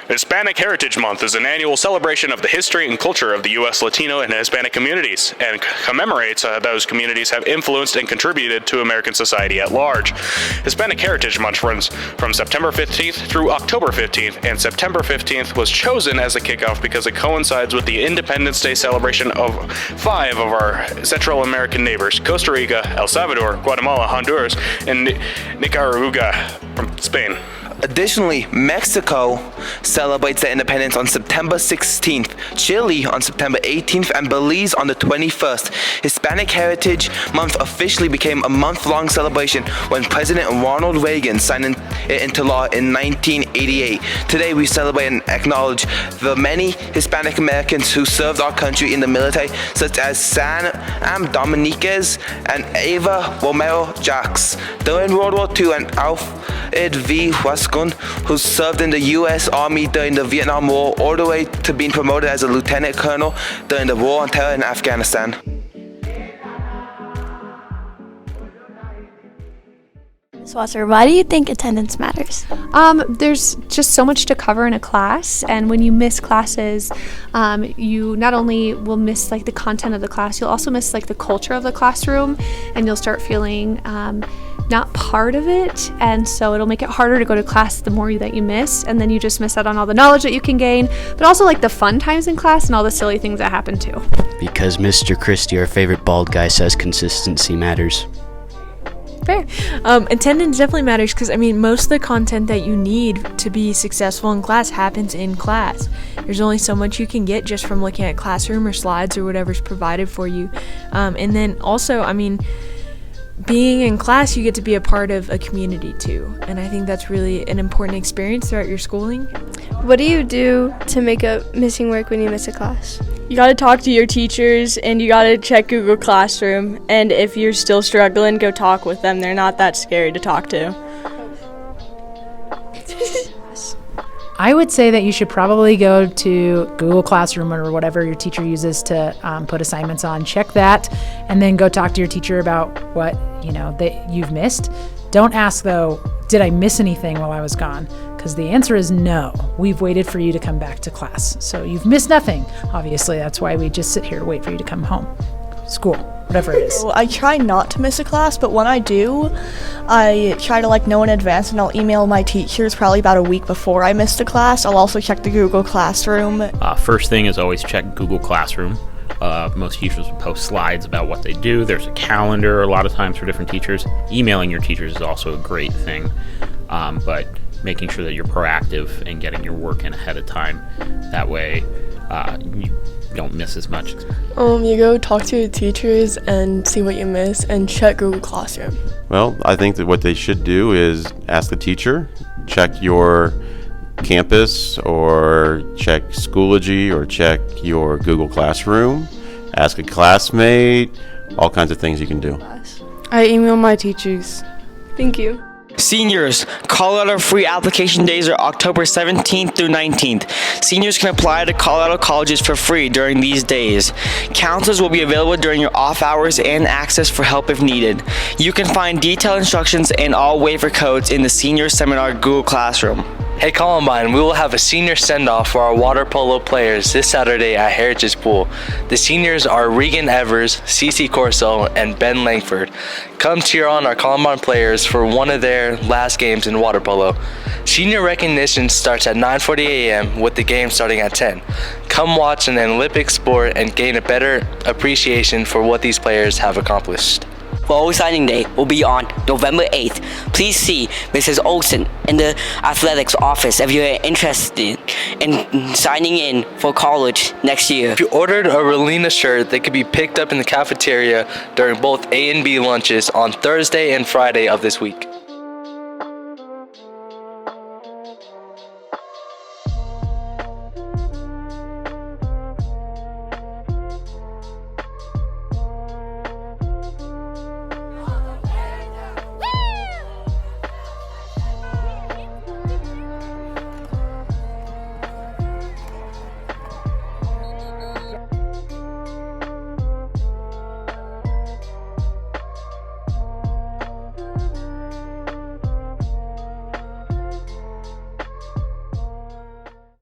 Hispanic Heritage Month is an annual celebration of the history and culture of the U.S. Latino and Hispanic communities and commemorates those communities have influenced and contributed to American society at large. Hispanic Heritage Month runs from September 15th through October 15th, and September 15th was chosen as the kickoff because it coincides with the Independence Day celebration of 5 of our Central American neighbors: Costa Rica, El Salvador, Guatemala, Honduras, and Nicaragua from Spain. Additionally, Mexico celebrates their independence on September 16th, Chile on September 18th, and Belize on the 21st. Hispanic Heritage Month officially became a month-long celebration when President Ronald Reagan signed it into law in 1988. Today, we celebrate and acknowledge the many Hispanic Americans who served our country in the military, such as Sam Dominguez and Ava Romero Jacques during World War II, and Alfred V. Wascon, who served in the U.S. Army during the Vietnam War, all the way to being promoted as a lieutenant colonel during the War on Terror in Afghanistan. Swasser, why do you think attendance matters? There's just so much to cover in a class, and when you miss classes, you not only will miss like the content of the class, you'll also miss like the culture of the classroom, and you'll start feeling not part of it, and so it'll make it harder to go to class the more that you miss, and then you just miss out on all the knowledge that you can gain, but also like the fun times in class and all the silly things that happen too. Because Mr. Christie, our favorite bald guy, says consistency matters. Fair. Attendance definitely matters because, most of the content that you need to be successful in class happens in class. There's only so much you can get just from looking at classroom or slides or whatever's provided for you. And then also, being in class, you get to be a part of a community too. And I think that's really an important experience throughout your schooling. What do you do to make up missing work when you miss a class? You gotta talk to your teachers, and you gotta check Google Classroom, and if you're still struggling, go talk with them. They're not that scary to talk to. I would say that you should probably go to Google Classroom or whatever your teacher uses to put assignments on. Check that, and then go talk to your teacher about what that you've missed. Don't ask though, did I miss anything while I was gone? Because the answer is no. We've waited for you to come back to class, so you've missed nothing. Obviously, that's why we just sit here to wait for you to come home, school, whatever it is. Well, I try not to miss a class, but when I do, I try to know in advance, and I'll email my teachers probably about a week before I missed a class. I'll also check the Google Classroom. First thing is always check Google Classroom. Most teachers will post slides about what they do. There's a calendar a lot of times for different teachers. Emailing your teachers is also a great thing, but making sure that you're proactive and getting your work in ahead of time. That way you don't miss as much. You go talk to your teachers and see what you miss, and check Google Classroom. Well, I think that what they should do is ask the teacher, check your campus, or check Schoology, or check your Google Classroom, ask a classmate, all kinds of things you can do. I email my teachers. Thank you. Seniors, Colorado free application days are October 17th through 19th. Seniors can apply to Colorado colleges for free during these days. Counselors will be available during your off hours and access for help if needed. You can find detailed instructions and all waiver codes in the Senior Seminar Google Classroom. Hey Columbine, we will have a senior send-off for our water polo players this Saturday at Heritage Pool. The seniors are Regan Evers, Cece Corso, and Ben Langford. Come cheer on our Columbine players for one of their last games in water polo. Senior recognition starts at 9:40 a.m. with the game starting at 10. Come watch an Olympic sport and gain a better appreciation for what these players have accomplished. Fall signing day will be on November 8th. Please see Mrs. Olson in the athletics office if you're interested in signing in for college next year. If you ordered a Relina shirt, they could be picked up in the cafeteria during both A and B lunches on Thursday and Friday of this week.